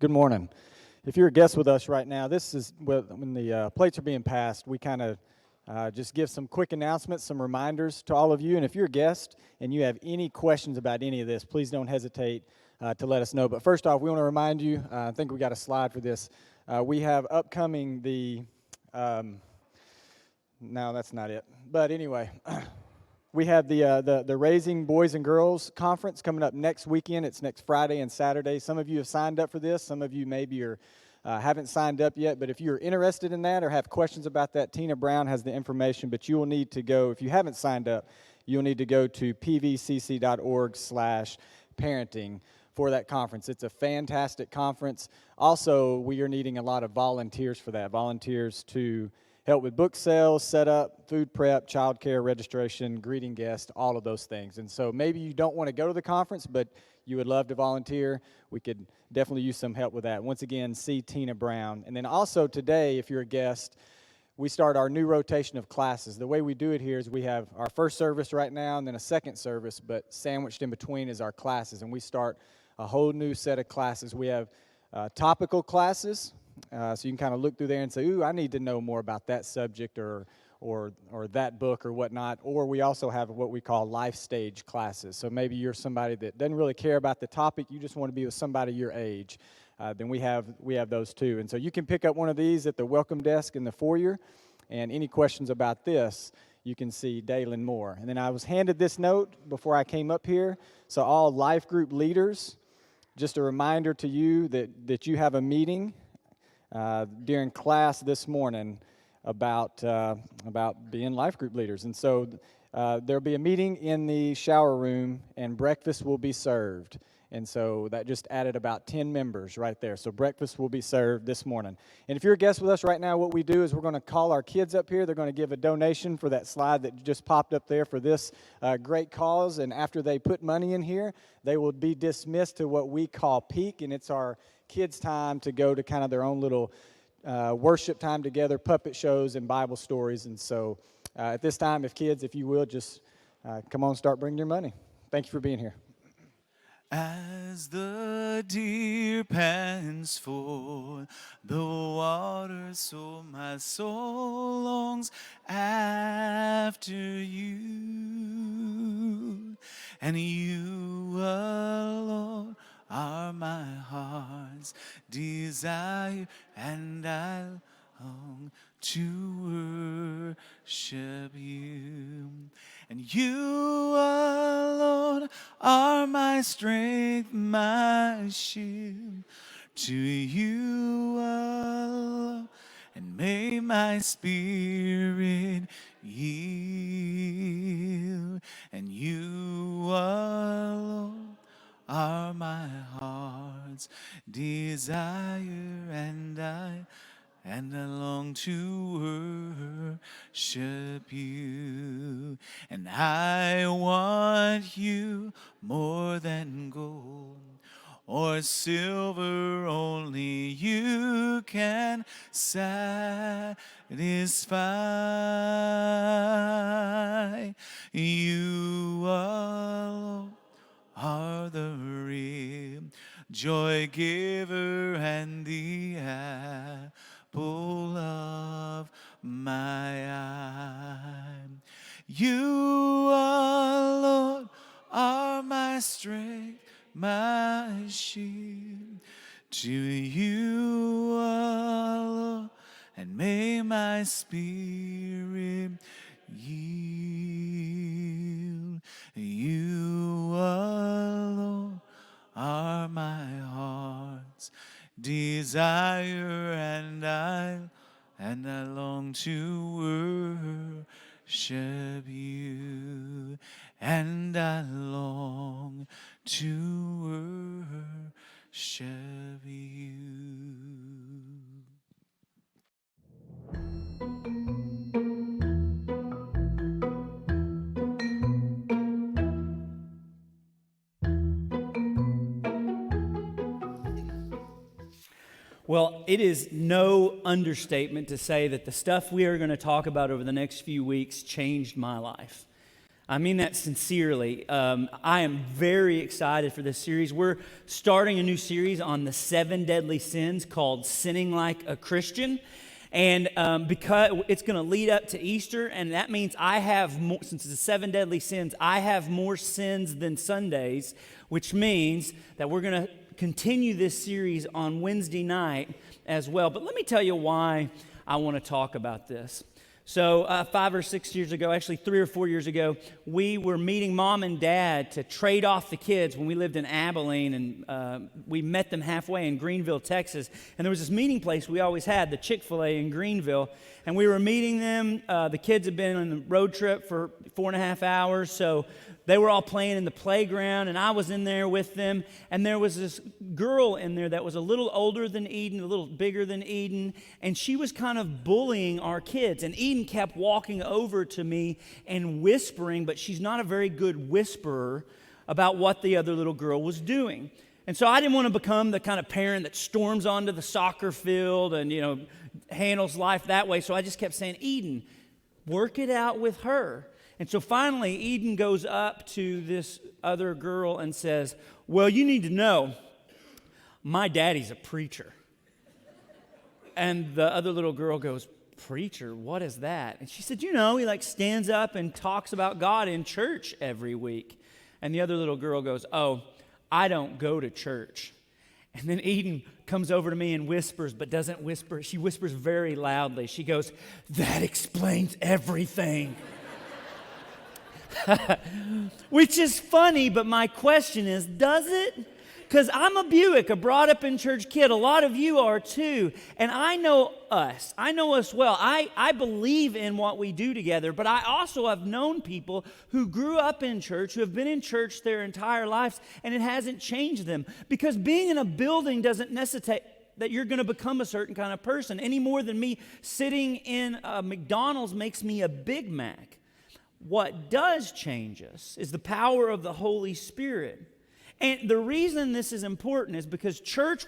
Good morning. If you're a guest with us right now, this is when the plates are being passed, we kind of just give some quick announcements, some reminders to all of you. And if you're a guest and you have any questions about any of this, please don't hesitate to let us know. But first off, we want to remind you, I think we got a slide for this. We have upcoming no, that's not it. But anyway, we have the Raising Boys and Girls Conference coming up next weekend. It's next Friday and Saturday. Some of you have signed up for this. Some of you maybe haven't signed up yet. But if you're interested in that or have questions about that, Tina Brown has the information. But you will need to go, if you haven't signed up, you'll need to go to pvcc.org/parenting for that conference. It's a fantastic conference. Also, we are needing a lot of volunteers for that. Volunteers to help with book sales, setup, food prep, childcare, registration, greeting guests, all of those things. And so maybe you don't want to go to the conference, but you would love to volunteer. We could definitely use some help with that. Once again, see Tina Brown. And then also today, if you're a guest, we start our new rotation of classes. The way we do it here is we have our first service right now and then a second service, but sandwiched in between is our classes. And we start a whole new set of classes. We have topical classes. So you can kind of look through there and say, ooh, I need to know more about that subject or that book or whatnot. Or we also have what we call life stage classes. So maybe you're somebody that doesn't really care about the topic, you just want to be with somebody your age. Then we have those too. And so you can pick up one of these at the welcome desk in the foyer. And any questions about this, you can see Dalen Moore. And then I was handed this note before I came up here. So all life group leaders, just a reminder to you that you have a meeting during class this morning about being life group leaders. And so there'll be a meeting in the shower room, and breakfast will be served. And so that just added about 10 members right there. So breakfast will be served this morning. And if you're a guest with us right now, what we do is we're going to call our kids up here. They're going to give a donation for that slide that just popped up there for this great cause. And after they put money in here, they will be dismissed to what we call peak, and it's our kids' time to go to kind of their own little worship time together, puppet shows and Bible stories. And so at this time, if you will, just come on, start bringing your money. Thank you for being here. As the deer pants for the water, so my soul longs after you. And you alone are my heart's desire, and I long to worship you. And you alone are my strength, my shield. To you alone, and may my spirit yield. And you alone are my heart's desire, and I long to worship you. And I want you more than gold or silver, only you can satisfy. You alone are the real joy giver and the apple of my eye. You alone are my strength, my shield. To you alone, and may my spirit yield. You alone are my heart's desire, and I long to worship you, and I long to worship you. Well, it is no understatement to say that the stuff we are going to talk about over the next few weeks changed my life. I mean that sincerely. I am very excited for this series. We're starting a new series on the 7 deadly sins called Sinning Like a Christian. And because it's going to lead up to Easter, and that means I have more, since it's the 7 deadly sins, I have more sins than Sundays, which means that we're going to continue this series on Wednesday night as well. But let me tell you why I want to talk about this. So 5 or 6 years ago, actually 3 or 4 years ago, we were meeting Mom and Dad to trade off the kids when we lived in Abilene, and we met them halfway in Greenville, Texas. And there was this meeting place we always had, the Chick-fil-A in Greenville, and we were meeting them. The kids had been on the road trip for 4.5 hours, so they were all playing in the playground, and I was in there with them, and there was this girl in there that was a little older than Eden, a little bigger than Eden, and she was kind of bullying our kids, and Eden kept walking over to me and whispering, but she's not a very good whisperer about what the other little girl was doing. And so I didn't want to become the kind of parent that storms onto the soccer field and, handles life that way, so I just kept saying, Eden, work it out with her. And so finally, Eden goes up to this other girl and says, well, you need to know, my daddy's a preacher. And the other little girl goes, preacher, what is that? And she said, he stands up and talks about God in church every week. And the other little girl goes, oh, I don't go to church. And then Eden comes over to me and whispers, but doesn't whisper. She whispers very loudly. She goes, that explains everything. Which is funny, but my question is, does it? Because I'm a Buick, a brought up in church kid. A lot of you are too. And I know us. I know us well. I believe in what we do together, but I also have known people who grew up in church, who have been in church their entire lives, and it hasn't changed them. Because being in a building doesn't necessitate that you're going to become a certain kind of person, any more than me sitting in a McDonald's makes me a Big Mac. What does change us is the power of the Holy Spirit. And the reason this is important is because church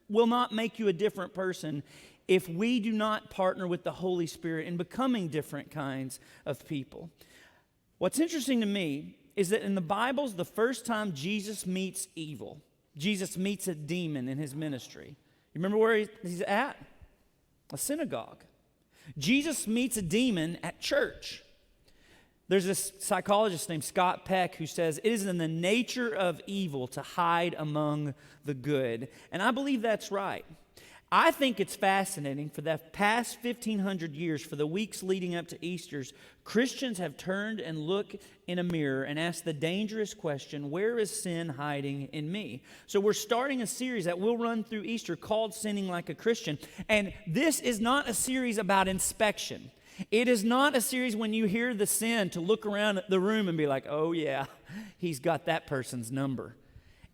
will not make you a different person if we do not partner with the Holy Spirit in becoming different kinds of people. What's interesting to me is that in the Bible, the first time Jesus meets evil, Jesus meets a demon in his ministry. You remember where he's at? A synagogue. Jesus meets a demon at church. There's this psychologist named Scott Peck who says, it is in the nature of evil to hide among the good. And I believe that's right. I think it's fascinating for the past 1,500 years, for the weeks leading up to Easter's, Christians have turned and looked in a mirror and asked the dangerous question, where is sin hiding in me? So we're starting a series that will run through Easter called Sinning Like a Christian. And this is not a series about inspection. It is not a series when you hear the sin to look around the room and be like, oh yeah, he's got that person's number.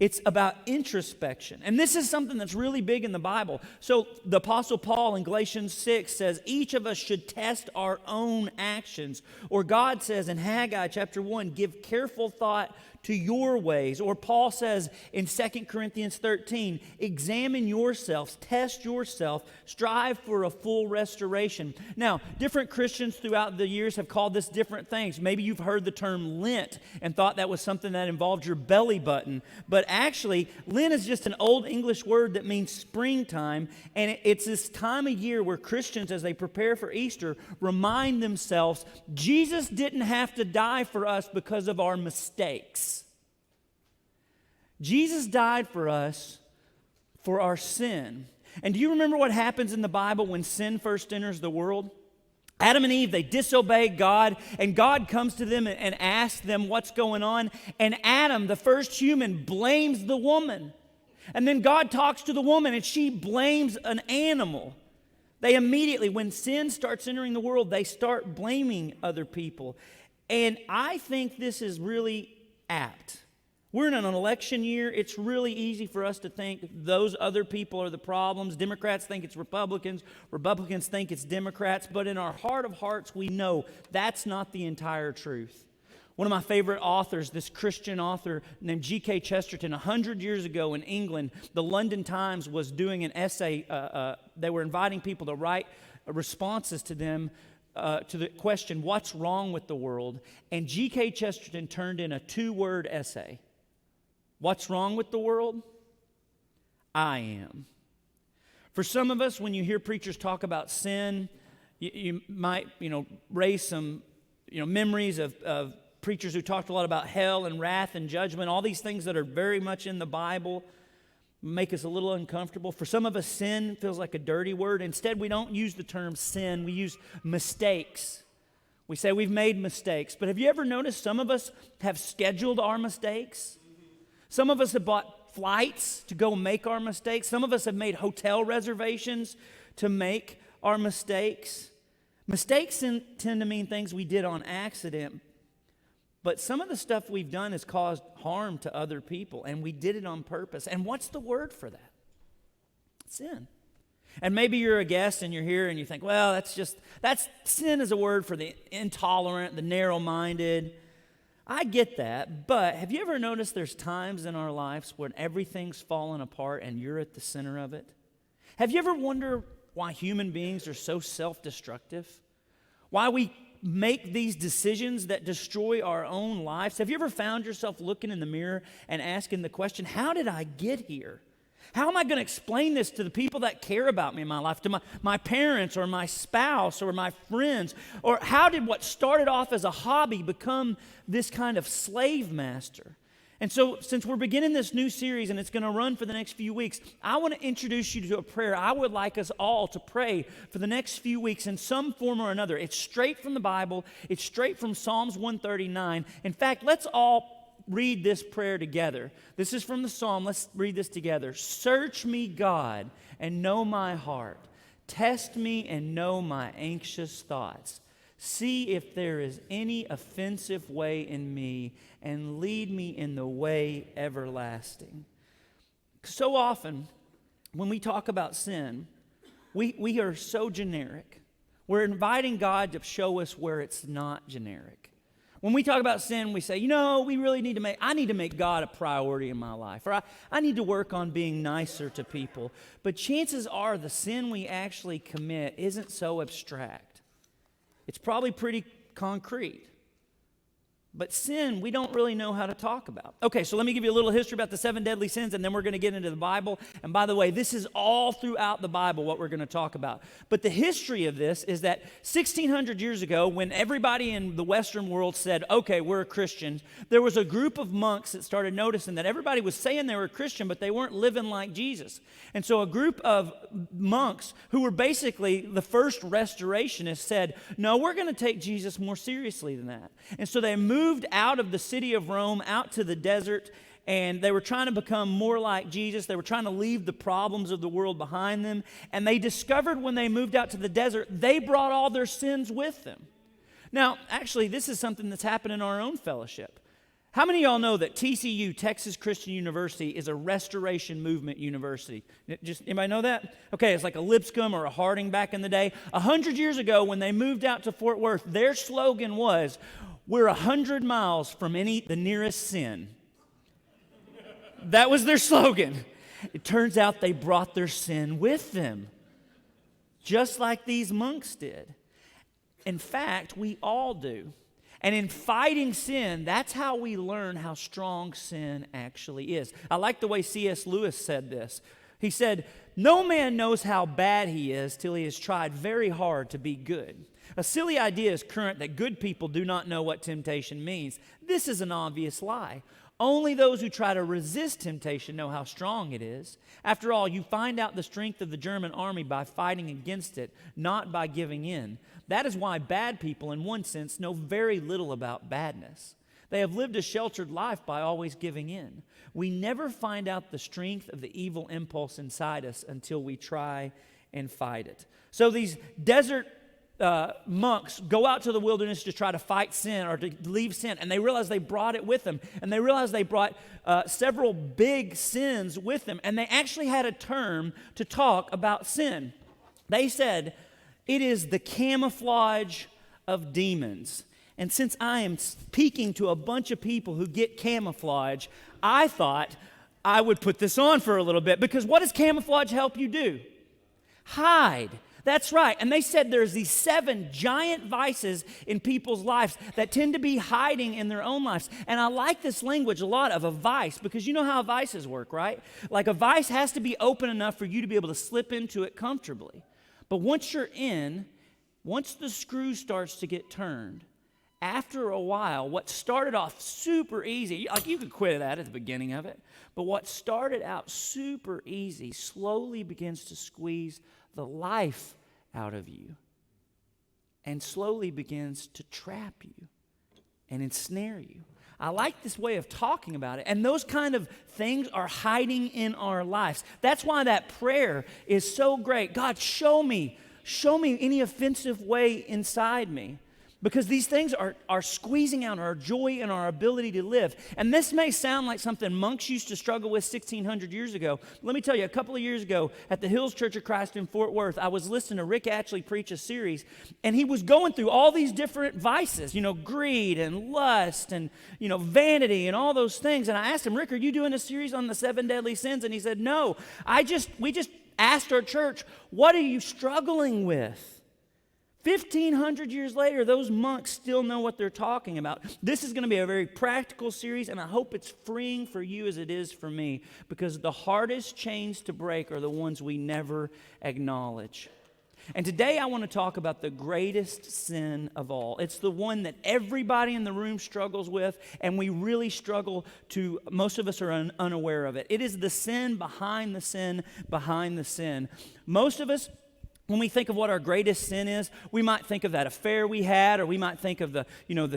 It's about introspection. And this is something that's really big in the Bible. So the Apostle Paul in Galatians 6 says, each of us should test our own actions. Or God says in Haggai chapter 1, give careful thought to your ways. Or Paul says in 2 Corinthians 13, examine yourselves, test yourself, strive for a full restoration. Now, different Christians throughout the years have called this different things. Maybe you've heard the term Lent and thought that was something that involved your belly button. But actually, Lent is just an old English word that means springtime. And it's this time of year where Christians, as they prepare for Easter, remind themselves, Jesus didn't have to die for us because of our mistakes. Jesus died for us for our sin. And do you remember what happens in the Bible when sin first enters the world? Adam and Eve, they disobey God, and God comes to them and asks them what's going on. And Adam, the first human, blames the woman. And then God talks to the woman, and she blames an animal. They immediately, when sin starts entering the world, they start blaming other people. And I think this is really apt. We're in an election year. It's really easy for us to think those other people are the problems. Democrats think it's Republicans. Republicans think it's Democrats. But in our heart of hearts, we know that's not the entire truth. One of my favorite authors, this Christian author named G.K. Chesterton, 100 years ago in England, the London Times was doing an essay. They were inviting people to write responses to them to the question, what's wrong with the world? And G.K. Chesterton turned in a 2-word essay. What's wrong with the world? I am. For some of us, when you hear preachers talk about sin, you might, raise some, memories of preachers who talked a lot about hell and wrath and judgment, all these things that are very much in the Bible make us a little uncomfortable. For some of us, sin feels like a dirty word. Instead, we don't use the term sin. We use mistakes. We say we've made mistakes. But have you ever noticed some of us have scheduled our mistakes? Some of us have bought flights to go make our mistakes. Some of us have made hotel reservations to make our mistakes. Mistakes tend to mean things we did on accident. But some of the stuff we've done has caused harm to other people, and we did it on purpose. And what's the word for that? Sin. And maybe you're a guest and you're here and you think, well, that's sin is a word for the intolerant, the narrow-minded. I get that, but have you ever noticed there's times in our lives when everything's fallen apart and you're at the center of it? Have you ever wondered why human beings are so self-destructive? Why we make these decisions that destroy our own lives? Have you ever found yourself looking in the mirror and asking the question, how did I get here? How am I going to explain this to the people that care about me in my life, to my parents or my spouse or my friends? Or how did what started off as a hobby become this kind of slave master? And so since we're beginning this new series and it's going to run for the next few weeks, I want to introduce you to a prayer I would like us all to pray for the next few weeks in some form or another. It's straight from the Bible. It's straight from Psalms 139. In fact, let's all read this prayer together. This is from the Psalm. Let's read this together. Search me, God, and know my heart. Test me and know my anxious thoughts. See if there is any offensive way in me, and lead me in the way everlasting. So often, when we talk about sin, we are so generic. We're inviting God to show us where it's not generic. When we talk about sin, we say, we really need to I need to make God a priority in my life, or I need to work on being nicer to people. But chances are the sin we actually commit isn't so abstract. It's probably pretty concrete. But sin, we don't really know how to talk about. Okay, so let me give you a little history about the 7 deadly sins, and then we're going to get into the Bible. And by the way, this is all throughout the Bible, what we're going to talk about. But the history of this is that 1,600 years ago, when everybody in the Western world said, okay, we're Christians, there was a group of monks that started noticing that everybody was saying they were Christian, but they weren't living like Jesus. And so a group of monks who were basically the first restorationists said, no, we're going to take Jesus more seriously than that. And so they moved out of the city of Rome, out to the desert, and they were trying to become more like Jesus. They were trying to leave the problems of the world behind them. And they discovered when they moved out to the desert, they brought all their sins with them. Now, actually, this is something that's happened in our own fellowship. How many of y'all know that TCU, Texas Christian University, is a Restoration Movement university? Just anybody know that? Okay, it's like a Lipscomb or a Harding back in the day. 100 years ago, when they moved out to Fort Worth, their slogan was, we're 100 miles from the nearest sin. That was their slogan. It turns out they brought their sin with them, just like these monks did. In fact, we all do. And in fighting sin, that's how we learn how strong sin actually is. I like the way C.S. Lewis said this. He said, no man knows how bad he is till he has tried very hard to be good. A silly idea is current that good people do not know what temptation means. This is an obvious lie. Only those who try to resist temptation know how strong it is. After all, you find out the strength of the German army by fighting against it, not by giving in. That is why bad people, in one sense, know very little about badness. They have lived a sheltered life by always giving in. We never find out the strength of the evil impulse inside us until we try and fight it. So these desert monks go out to the wilderness to try to fight sin or to leave sin, and they realize they brought it with them, and they realize they brought several big sins with them, and they actually had a term to talk about sin. They said, it is the camouflage of demons. And since I am speaking to a bunch of people who get camouflage, I thought I would put this on for a little bit, because what does camouflage help you do? Hide. That's right. And they said there's these 7 giant vices in people's lives that tend to be hiding in their own lives. And I like this language a lot of a vice, because you know how vices work, right? Like a vice has to be open enough for you to be able to slip into it comfortably. But once you're in, once the screw starts to get turned, after a while, what started off super easy, like you could quit that at the beginning of it, but what started out super easy slowly begins to squeeze the life out of you and slowly begins to trap you and ensnare you. I like this way of talking about it. And those kind of things are hiding in our lives. That's why that prayer is so great. God, show me any offensive way inside me. Because these things are squeezing out our joy and our ability to live. And this may sound like something monks used to struggle with 1,600 years ago. Let me tell you, a couple of years ago at the Hills Church of Christ in Fort Worth, I was listening to Rick Ashley preach a series, and he was going through all these different vices, greed and lust and, vanity and all those things. And I asked him, Rick, are you doing a series on the 7 deadly sins? And he said, no, we just asked our church, what are you struggling with? 1,500 years later, those monks still know what they're talking about. This is going to be a very practical series, and I hope it's freeing for you as it is for me, because the hardest chains to break are the ones we never acknowledge. And today I want to talk about the greatest sin of all. It's the one that everybody in the room struggles with, and we really struggle to, most of us are unaware of it. It is the sin behind the sin behind the sin. Most of us, when we think of what our greatest sin is, we might think of that affair we had, or we might think of the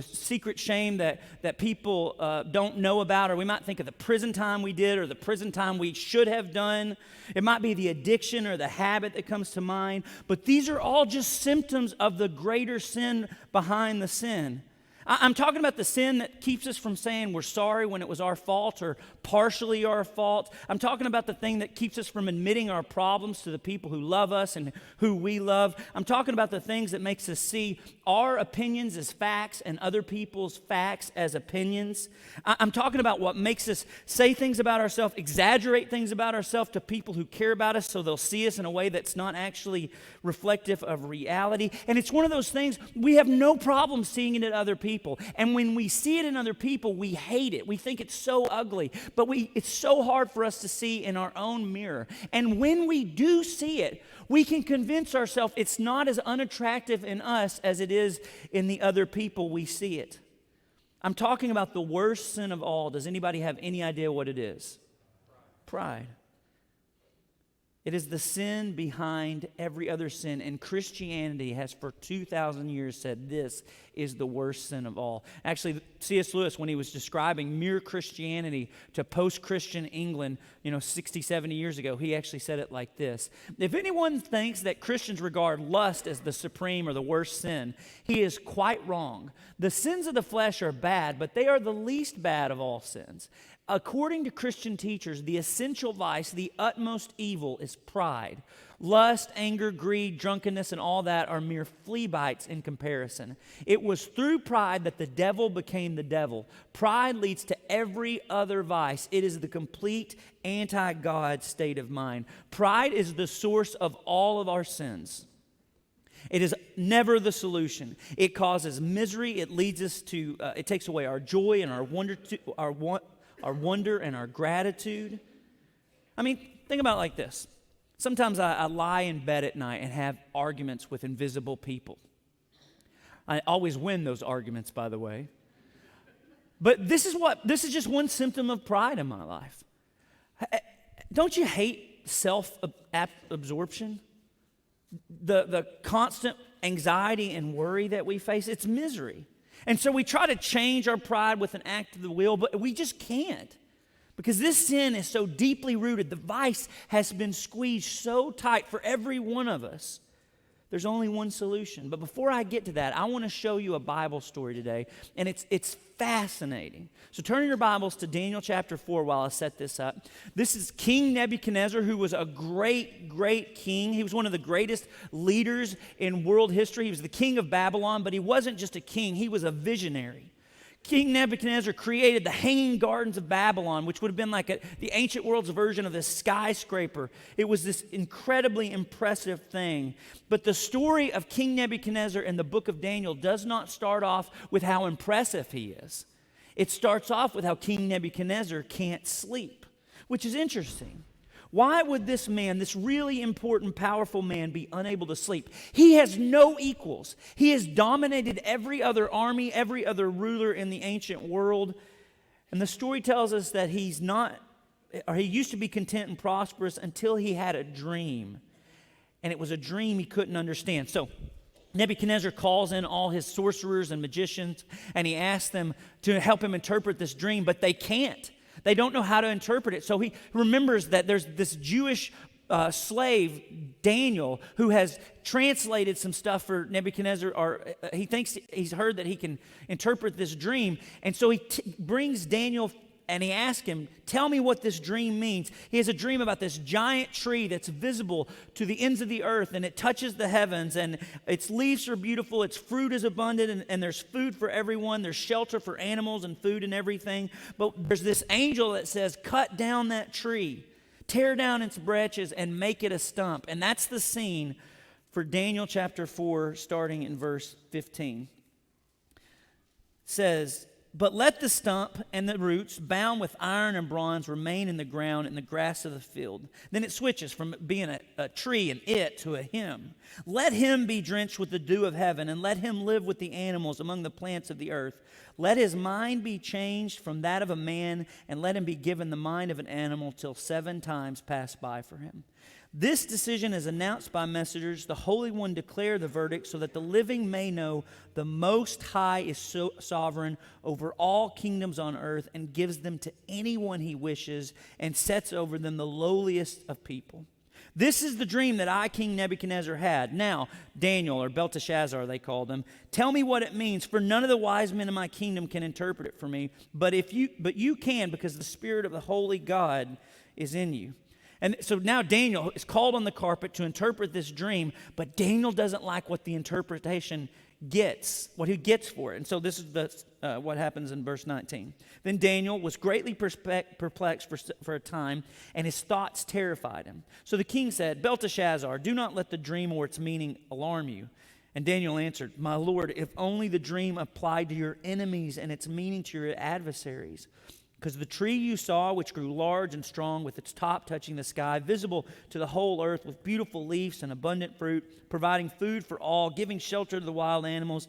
secret shame that people don't know about, or we might think of the prison time we did, or the prison time we should have done. It might be the addiction or the habit that comes to mind. But these are all just symptoms of the greater sin behind the sin. I'm talking about the sin that keeps us from saying we're sorry when it was our fault or partially our fault. I'm talking about the thing that keeps us from admitting our problems to the people who love us and who we love. I'm talking about the things that makes us see our opinions as facts and other people's facts as opinions. I'm talking about what makes us say things about ourselves, exaggerate things about ourselves to people who care about us so they'll see us in a way that's not actually reflective of reality. And it's one of those things we have no problem seeing it in other people. And when we see it in other people, we hate it. We think it's so ugly, but it's so hard for us to see in our own mirror. And when we do see it, we can convince ourselves it's not as unattractive in us as it is in the other people we see it. I'm talking about the worst sin of all. Does anybody have any idea what it is? Pride. It is the sin behind every other sin, and Christianity has for 2,000 years said this is the worst sin of all. Actually, C.S. Lewis, when he was describing mere Christianity to post-Christian England, 60, 70 years ago, he actually said it like this. If anyone thinks that Christians regard lust as the supreme or the worst sin, he is quite wrong. The sins of the flesh are bad, but they are the least bad of all sins. According to Christian teachers, the essential vice, the utmost evil, is pride. Lust, anger, greed, drunkenness, and all that are mere flea bites in comparison. It was through pride that the devil became the devil. Pride leads to every other vice. It is the complete anti-God state of mind. Pride is the source of all of our sins. It is never the solution. It causes misery. It leads us to, it takes away our joy and our wonder and our gratitude. I mean, think about it like this. Sometimes I lie in bed at night and have arguments with invisible people. I always win those arguments, by the way. But this is just one symptom of pride in my life. Don't you hate self-absorption? The constant anxiety and worry that we face, it's misery. And so we try to change our pride with an act of the will, but we just can't. Because this sin is so deeply rooted. The vice has been squeezed so tight for every one of us. There's only one solution. But before I get to that, I want to show you a Bible story today. And it's fascinating. So turn in your Bibles to Daniel chapter 4 while I set this up. This is King Nebuchadnezzar, who was a great, great king. He was one of the greatest leaders in world history. He was the king of Babylon, but he wasn't just a king. He was a visionary. King Nebuchadnezzar created the Hanging Gardens of Babylon, which would have been like the ancient world's version of this skyscraper. It was this incredibly impressive thing. But the story of King Nebuchadnezzar in the book of Daniel does not start off with how impressive he is. It starts off with how King Nebuchadnezzar can't sleep, which is interesting. Why would this man, this really important, powerful man, be unable to sleep? He has no equals. He has dominated every other army, every other ruler in the ancient world. And the story tells us that he used to be content and prosperous until he had a dream. And it was a dream he couldn't understand. So Nebuchadnezzar calls in all his sorcerers and magicians, and he asks them to help him interpret this dream, but they can't. They don't know how to interpret it. So he remembers that there's this Jewish slave, Daniel, who has translated some stuff for Nebuchadnezzar, or he thinks he's heard that he can interpret this dream. And so he brings Daniel and he asks him, tell me what this dream means. He has a dream about this giant tree that's visible to the ends of the earth, and it touches the heavens, and its leaves are beautiful, its fruit is abundant, and there's food for everyone. There's shelter for animals and food and everything. But there's this angel that says, cut down that tree, tear down its branches, and make it a stump. And that's the scene for Daniel chapter 4, starting in verse 15. It says, but let the stump and the roots, bound with iron and bronze, remain in the ground in the grass of the field. Then it switches from being a tree and it to a him. Let him be drenched with the dew of heaven, and let him live with the animals among the plants of the earth. Let his mind be changed from that of a man, and let him be given the mind of an animal till 7 times pass by for him. This decision is announced by messengers. The Holy One declare the verdict so that the living may know the Most High is sovereign over all kingdoms on earth and gives them to anyone he wishes and sets over them the lowliest of people. This is the dream that I, King Nebuchadnezzar, had. Now, Daniel, or Belteshazzar they called him, tell me what it means, for none of the wise men in my kingdom can interpret it for me, but you can, because the Spirit of the Holy God is in you. And so now Daniel is called on the carpet to interpret this dream, but Daniel doesn't like what the interpretation gets, what he gets for it. And so this is what happens in verse 19. Then Daniel was greatly perplexed for a time, and his thoughts terrified him. So the king said, Belteshazzar, do not let the dream or its meaning alarm you. And Daniel answered, my lord, if only the dream applied to your enemies and its meaning to your adversaries. Because the tree you saw, which grew large and strong, with its top touching the sky, visible to the whole earth, with beautiful leaves and abundant fruit, providing food for all, giving shelter to the wild animals,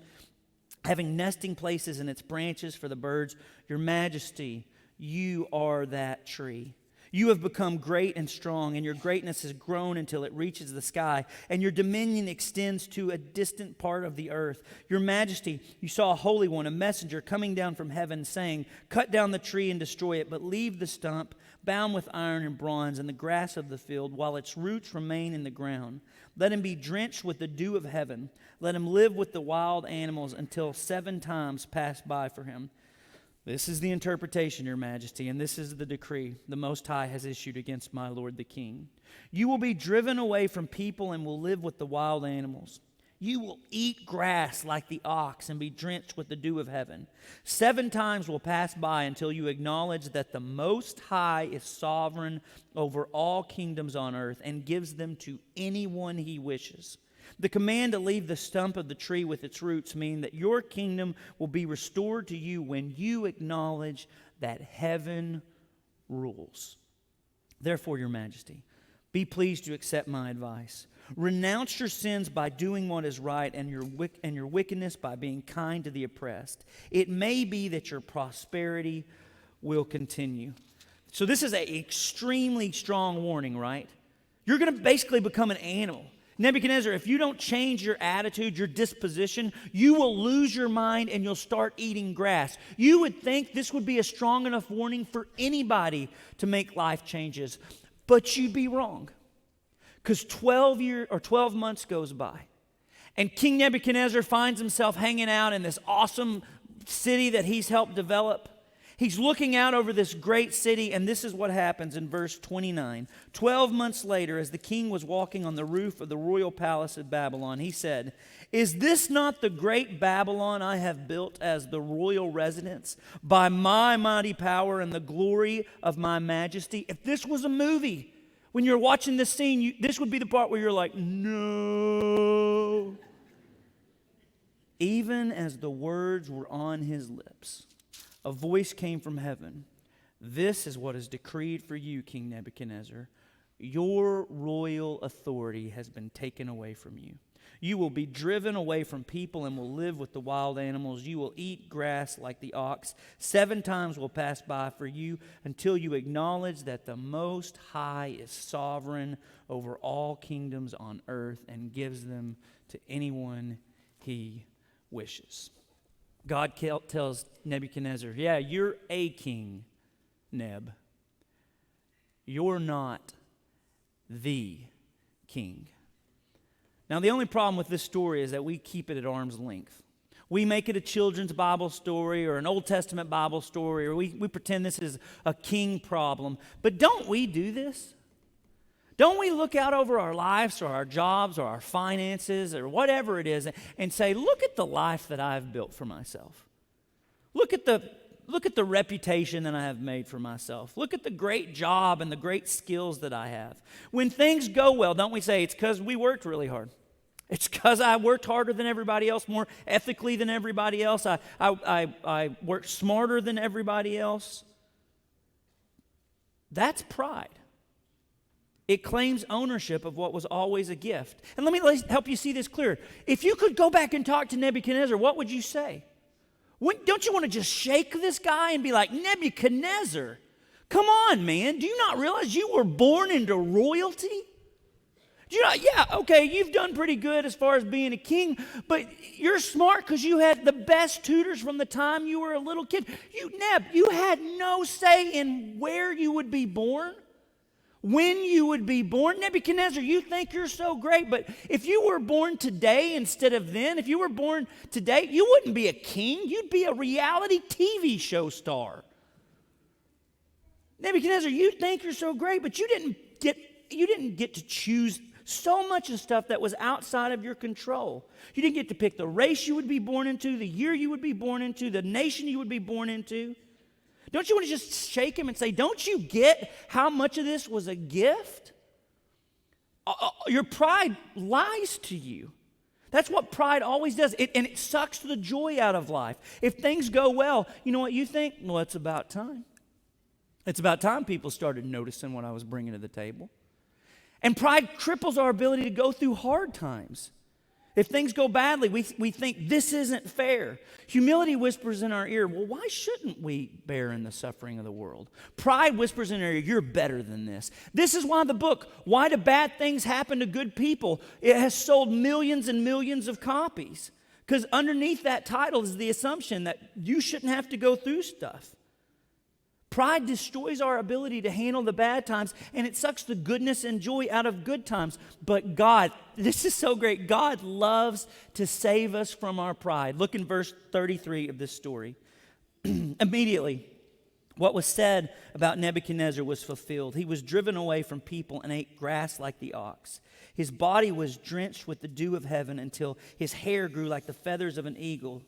having nesting places in its branches for the birds, your majesty, you are that tree. You have become great and strong, and your greatness has grown until it reaches the sky, and your dominion extends to a distant part of the earth. Your majesty, you saw a holy one, a messenger coming down from heaven, saying, cut down the tree and destroy it, but leave the stump, bound with iron and bronze, in the grass of the field, while its roots remain in the ground. Let him be drenched with the dew of heaven. Let him live with the wild animals until 7 times pass by for him. This is the interpretation, your majesty, and this is the decree the Most High has issued against my lord the king. You will be driven away from people and will live with the wild animals. You will eat grass like the ox and be drenched with the dew of heaven. 7 times will pass by until you acknowledge that the Most High is sovereign over all kingdoms on earth and gives them to anyone he wishes. The command to leave the stump of the tree with its roots mean that your kingdom will be restored to you when you acknowledge that heaven rules. Therefore, your majesty, be pleased to accept my advice. Renounce your sins by doing what is right, and your wickedness by being kind to the oppressed. It may be that your prosperity will continue. So this is an extremely strong warning, right? You're going to basically become an animal. Nebuchadnezzar, if you don't change your attitude, your disposition, you will lose your mind and you'll start eating grass. You would think this would be a strong enough warning for anybody to make life changes, but you'd be wrong. Because 12 months goes by, and King Nebuchadnezzar finds himself hanging out in this awesome city that he's helped develop, He's looking out over this great city, and this is what happens in verse 29. 12 months later, as the king was walking on the roof of the royal palace at Babylon, he said, "Is this not the great Babylon I have built as the royal residence by my mighty power and the glory of my majesty?" If this was a movie, when you're watching this scene, this would be the part where you're like, no. Even as the words were on his lips, a voice came from heaven. "This is what is decreed for you, King Nebuchadnezzar. Your royal authority has been taken away from you. You will be driven away from people and will live with the wild animals. You will eat grass like the ox. 7 times will pass by for you until you acknowledge that the Most High is sovereign over all kingdoms on earth and gives them to anyone he wishes." God tells Nebuchadnezzar, yeah, you're a king, Neb. You're not the king. Now, the only problem with this story is that we keep it at arm's length. We make it a children's Bible story or an Old Testament Bible story, or we pretend this is a king problem. But don't we do this? Don't we look out over our lives or our jobs or our finances or whatever it is and say, look at the life that I've built for myself. Look at the reputation that I have made for myself. Look at the great job and the great skills that I have. When things go well, don't we say, it's because we worked really hard. It's because I worked harder than everybody else, more ethically than everybody else. I worked smarter than everybody else. That's pride. It claims ownership of what was always a gift. And let me help you see this clearer. If you could go back and talk to Nebuchadnezzar, what would you say? Don't you want to just shake this guy and be like, Nebuchadnezzar, come on, man. Do you not realize you were born into royalty? Do you not? Yeah, okay, you've done pretty good as far as being a king, but you're smart because you had the best tutors from the time you were a little kid. You had no say in where you would be born. When you would be born. Nebuchadnezzar, you think you're so great, but if you were born today instead of then, if you were born today, you wouldn't be a king, you'd be a reality TV show star. Nebuchadnezzar, you think you're so great, but you didn't get to choose so much of stuff that was outside of your control. You didn't get to pick the race you would be born into, the year you would be born into, the nation you would be born into. Don't you want to just shake him and say, don't you get how much of this was a gift? Your pride lies to you. That's what pride always does. And it sucks the joy out of life. If things go well, you know what you think? Well, it's about time. It's about time people started noticing what I was bringing to the table. And pride cripples our ability to go through hard times. If things go badly, we think this isn't fair. Humility whispers in our ear, well, why shouldn't we bear in the suffering of the world? Pride whispers in our ear, you're better than this. This is why the book, Why Do Bad Things Happen to Good People, it has sold millions and millions of copies. Because underneath that title is the assumption that you shouldn't have to go through stuff. Pride destroys our ability to handle the bad times, and it sucks the goodness and joy out of good times. But God, this is so great. God loves to save us from our pride. Look in verse 33 of this story. Immediately, what was said about Nebuchadnezzar was fulfilled. He was driven away from people and ate grass like the ox. His body was drenched with the dew of heaven until his hair grew like the feathers of an eagle,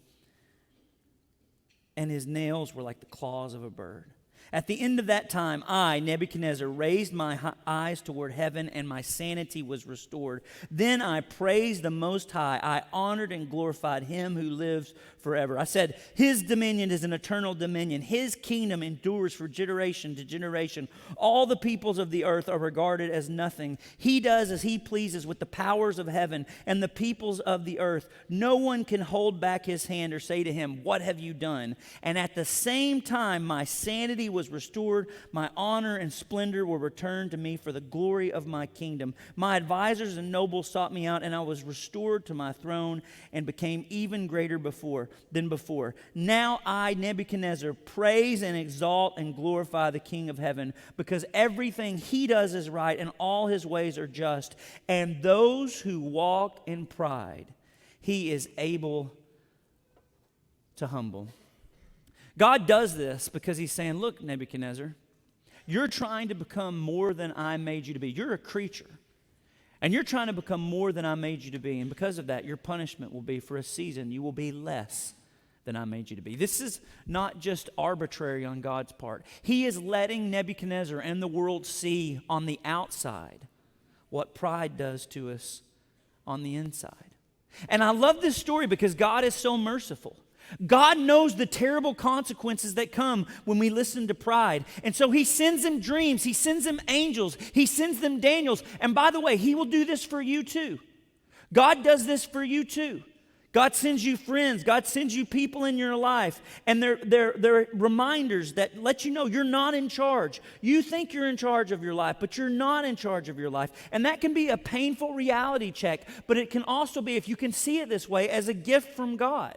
and his nails were like the claws of a bird. At the end of that time, I, Nebuchadnezzar, raised my eyes toward heaven, and my sanity was restored. Then I praised the Most High. I honored and glorified him who lives forever. I said, his dominion is an eternal dominion. His kingdom endures for generation to generation. All the peoples of the earth are regarded as nothing. He does as he pleases with the powers of heaven and the peoples of the earth. No one can hold back his hand or say to him, what have you done? And at the same time, my sanity was restored. My honor and splendor were returned to me for the glory of my kingdom. My advisors and nobles sought me out, and I was restored to my throne and became even greater than before. Now I, Nebuchadnezzar, praise and exalt and glorify the King of heaven, because everything he does is right and all his ways are just. And those who walk in pride, he is able to humble. God does this because he's saying, look, Nebuchadnezzar, you're trying to become more than I made you to be. You're a creature, and you're trying to become more than I made you to be. And because of that, your punishment will be for a season. You will be less than I made you to be. This is not just arbitrary on God's part. He is letting Nebuchadnezzar and the world see on the outside what pride does to us on the inside. And I love this story because God is so merciful. God knows the terrible consequences that come when we listen to pride. And so he sends them dreams. He sends them angels. He sends them Daniels. And by the way, he will do this for you too. God does this for you too. God sends you friends. God sends you people in your life. And they're reminders that let you know you're not in charge. You think you're in charge of your life, but you're not in charge of your life. And that can be a painful reality check, but it can also be, if you can see it this way, as a gift from God.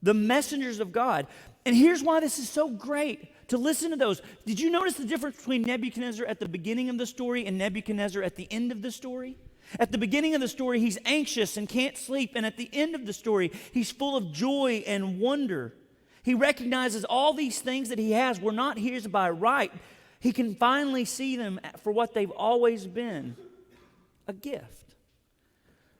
The messengers of God. And here's why this is so great to listen to those. Did you notice the difference between Nebuchadnezzar at the beginning of the story and Nebuchadnezzar at the end of the story? At the beginning of the story, he's anxious and can't sleep. And at the end of the story, he's full of joy and wonder. He recognizes all these things that he has were not his by right. He can finally see them for what they've always been, a gift.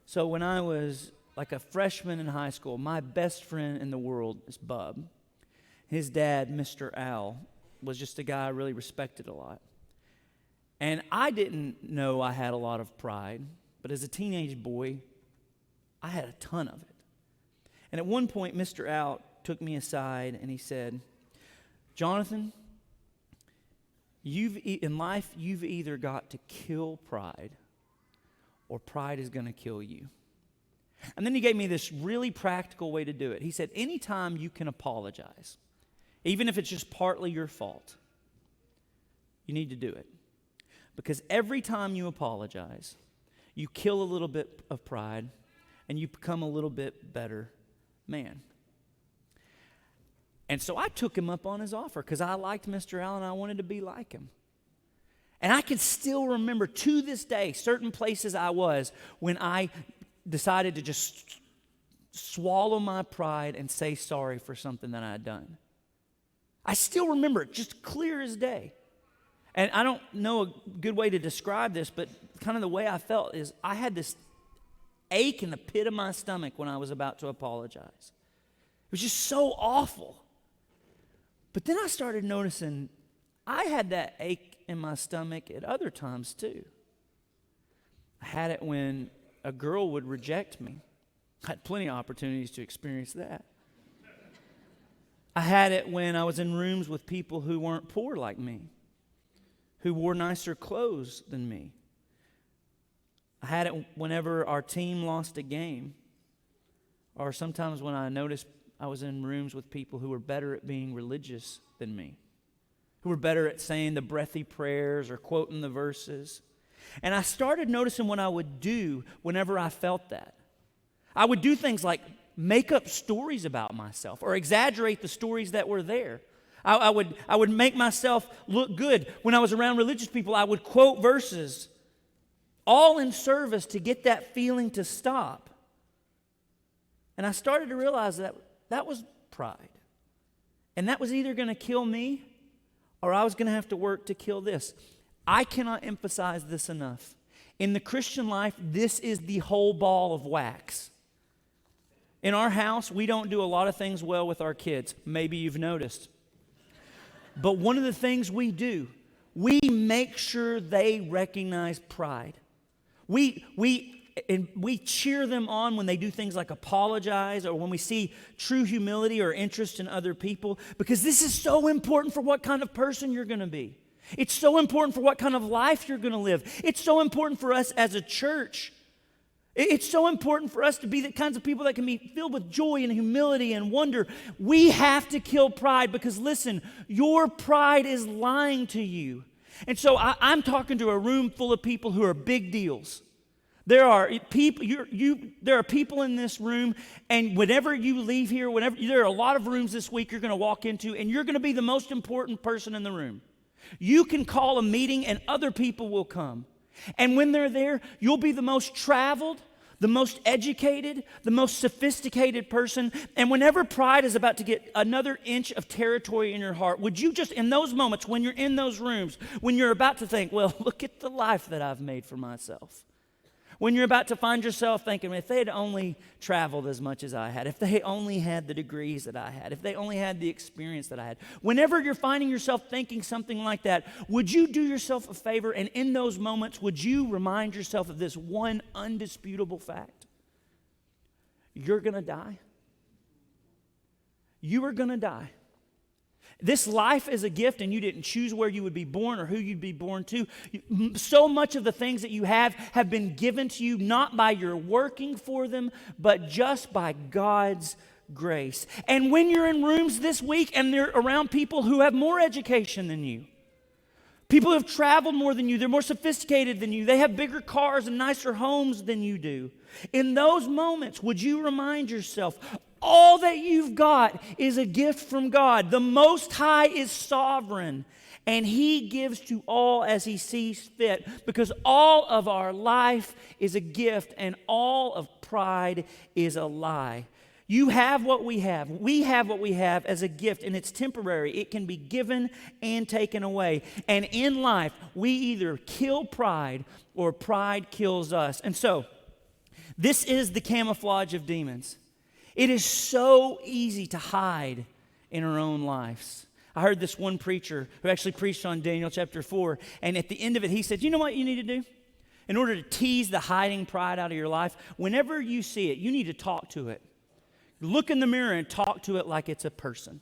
So when I was like a freshman in high school, my best friend in the world is Bub. His dad, Mr. Al, was just a guy I really respected a lot. And I didn't know I had a lot of pride, but as a teenage boy, I had a ton of it. And at one point, Mr. Al took me aside and he said, Jonathan, in life, you've either got to kill pride or pride is going to kill you. And then he gave me this really practical way to do it. He said, anytime you can apologize, even if it's just partly your fault, you need to do it. Because every time you apologize, you kill a little bit of pride and you become a little bit better man. And so I took him up on his offer because I liked Mr. Allen and I wanted to be like him. And I can still remember to this day certain places I was when I decided to just swallow my pride and say sorry for something that I had done. I still remember it just clear as day. And I don't know a good way to describe this, but kind of the way I felt is I had this ache in the pit of my stomach when I was about to apologize. It was just so awful. But then I started noticing I had that ache in my stomach at other times too. I had it when a girl would reject me. I had plenty of opportunities to experience that. I had it when I was in rooms with people who weren't poor like me, who wore nicer clothes than me. I had it whenever our team lost a game, or sometimes when I noticed I was in rooms with people who were better at being religious than me, who were better at saying the breathy prayers or quoting the verses. And I started noticing what I would do whenever I felt that. I would do things like make up stories about myself or exaggerate the stories that were there. I would make myself look good. When I was around religious people, I would quote verses, all in service to get that feeling to stop. And I started to realize that that was pride. And that was either going to kill me or I was going to have to work to kill this. I cannot emphasize this enough. In the Christian life, this is the whole ball of wax. In our house, we don't do a lot of things well with our kids. Maybe you've noticed. But one of the things we do, we make sure they recognize pride. We cheer them on when they do things like apologize or when we see true humility or interest in other people, because this is so important for what kind of person you're going to be. It's so important for what kind of life you're going to live. It's so important for us as a church. It's so important for us to be the kinds of people that can be filled with joy and humility and wonder. We have to kill pride because, listen, your pride is lying to you. And so I'm talking to a room full of people who are big deals. There are people. There are people in this room, and whenever you leave here, there are a lot of rooms this week you're going to walk into, and you're going to be the most important person in the room. You can call a meeting, and other people will come. And when they're there, you'll be the most traveled, the most educated, the most sophisticated person. And whenever pride is about to get another inch of territory in your heart, would you just, in those moments, when you're in those rooms, when you're about to think, well, look at the life that I've made for myself. When you're about to find yourself thinking, if they had only traveled as much as I had, if they only had the degrees that I had, if they only had the experience that I had, whenever you're finding yourself thinking something like that, would you do yourself a favor, and in those moments, would you remind yourself of this one undisputable fact? You're going to die. You are going to die. This life is a gift, and you didn't choose where you would be born or who you'd be born to. So much of the things that you have been given to you not by your working for them, but just by God's grace. And when you're in rooms this week and they're around people who have more education than you, people who have traveled more than you, they're more sophisticated than you, they have bigger cars and nicer homes than you do. In those moments, would you remind yourself, all that you've got is a gift from God. The Most High is sovereign, and He gives to all as He sees fit, because all of our life is a gift, and all of pride is a lie. You have what we have. We have what we have as a gift, and it's temporary. It can be given and taken away. And in life, we either kill pride or pride kills us. And so, this is the camouflage of demons. It is so easy to hide in our own lives. I heard this one preacher who actually preached on Daniel chapter 4, and at the end of it, he said, you know what you need to do? In order to tease the hiding pride out of your life, whenever you see it, you need to talk to it. Look in the mirror and talk to it like it's a person.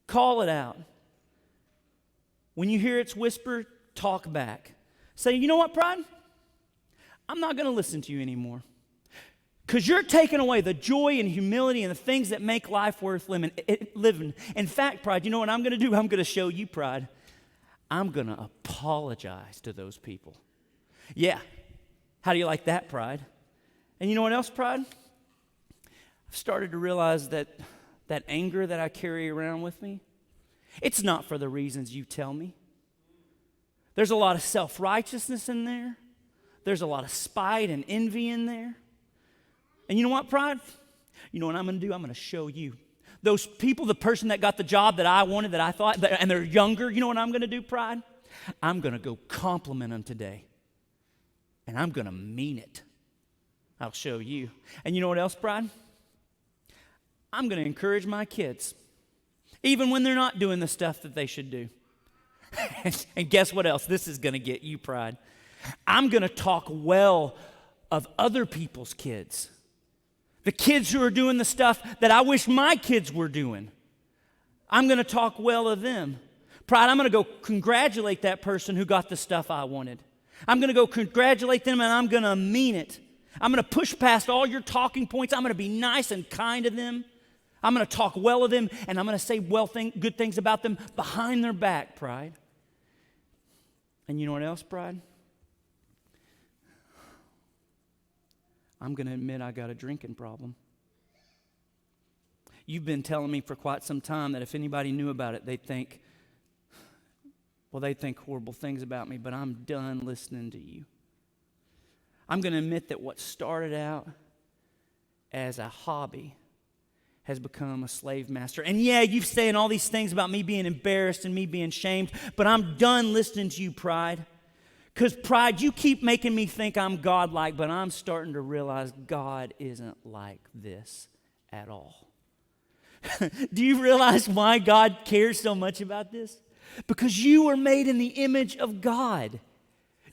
Call it out. When you hear its whisper, talk back. Say, you know what, pride? I'm not going to listen to you anymore. Because you're taking away the joy and humility and the things that make life worth living. In fact, pride, you know what I'm going to do? I'm going to show you pride. I'm going to apologize to those people. Yeah. How do you like that, pride? And you know what else, pride? I've started to realize that anger that I carry around with me, it's not for the reasons you tell me. There's a lot of self-righteousness in there. There's a lot of spite and envy in there. And you know what, pride? You know what I'm going to do? I'm going to show you. Those people, the person that got the job that I wanted, that I thought, and they're younger, you know what I'm going to do, pride? I'm going to go compliment them today. And I'm going to mean it. I'll show you. And you know what else, pride? I'm going to encourage my kids, even when they're not doing the stuff that they should do. And guess what else? This is going to get you, pride. I'm going to talk well of other people's kids. The kids who are doing the stuff that I wish my kids were doing. I'm going to talk well of them. Pride, I'm going to go congratulate that person who got the stuff I wanted. I'm going to go congratulate them, and I'm going to mean it. I'm going to push past all your talking points. I'm going to be nice and kind to them. I'm going to talk well of them, and I'm going to say good things about them behind their back, pride. And you know what else, pride? I'm going to admit I got a drinking problem. You've been telling me for quite some time that if anybody knew about it, they'd think horrible things about me, but I'm done listening to you. I'm going to admit that what started out as a hobby has become a slave master. And yeah, you've saying all these things about me being embarrassed and me being shamed, but I'm done listening to you, pride. Because pride, you keep making me think I'm godlike, but I'm starting to realize God isn't like this at all. Do you realize why God cares so much about this? Because you were made in the image of God.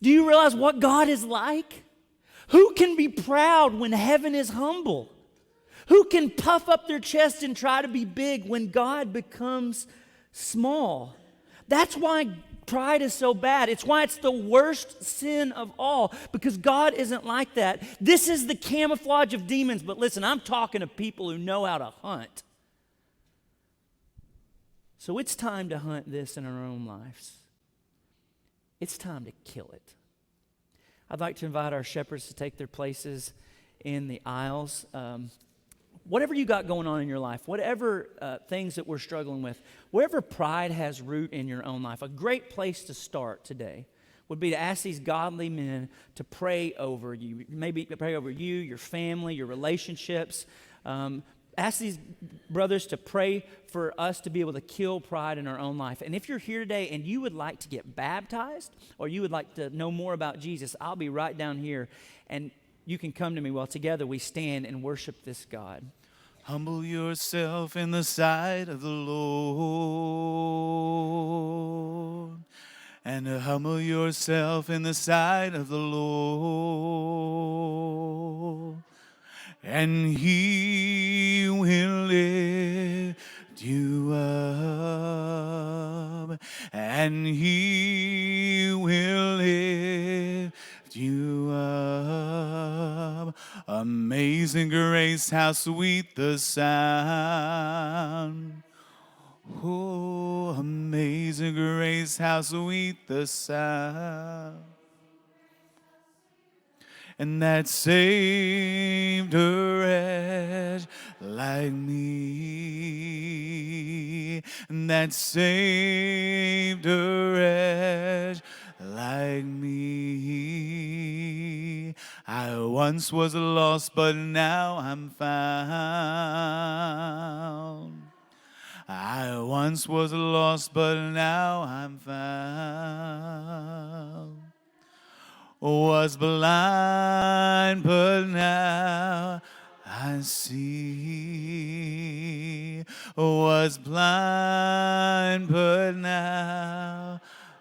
Do you realize what God is like? Who can be proud when heaven is humble? Who can puff up their chest and try to be big when God becomes small? That's why pride is so bad. It's why it's the worst sin of all, because God isn't like that. This is the camouflage of demons. But listen, I'm talking to people who know how to hunt. So it's time to hunt this in our own lives. It's time to kill it. I'd like to invite our shepherds to take their places in the aisles. Whatever you got going on in your life, whatever things that we're struggling with, wherever pride has root in your own life, a great place to start today would be to ask these godly men to pray over you, maybe pray over you, your family, your relationships. Ask these brothers to pray for us to be able to kill pride in our own life. And if you're here today and you would like to get baptized or you would like to know more about Jesus, I'll be right down here, and you can come to me while together we stand and worship this God. Humble yourself in the sight of the Lord, and humble yourself in the sight of the Lord, and He will lift you up, and He will lift you up. Amazing grace, how sweet the sound. Oh, amazing grace, how sweet the sound. And that saved a wretch like me. And that saved a wretch like me. I once was lost, but now I'm found. I once was lost, but now I'm found. Was blind, but now I see. Was blind, but now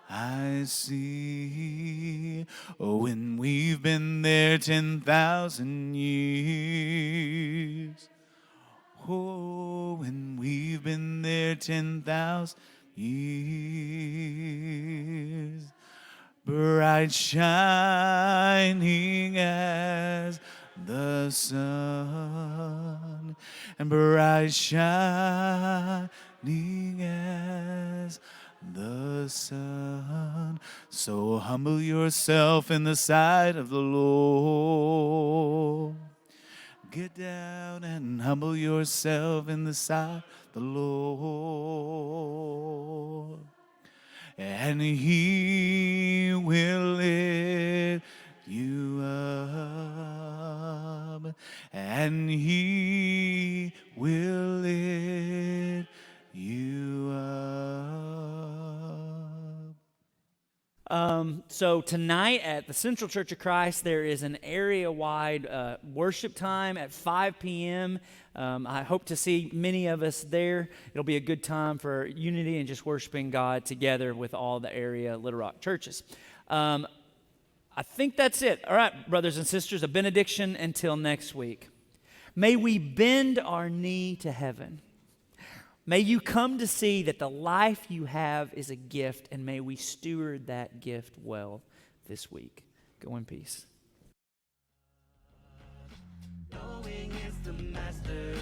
I see. When we've been there 10,000 years. Oh, when we've been there 10,000 years. Bright shining as the sun, and bright shining as the sun. So humble yourself in the sight of the Lord. Get down and humble yourself in the sight of the Lord, and He will lift you up, and He will lift you up. So tonight at the Central Church of Christ, there is an area-wide worship time at 5 p.m. I hope to see many of us there. It'll be a good time for unity and just worshiping God together with all the area Little Rock churches. I think that's it. All right, brothers and sisters, a benediction until next week. May we bend our knee to heaven. May you come to see that the life you have is a gift, and may we steward that gift well this week. Go in peace. Knowing is the master's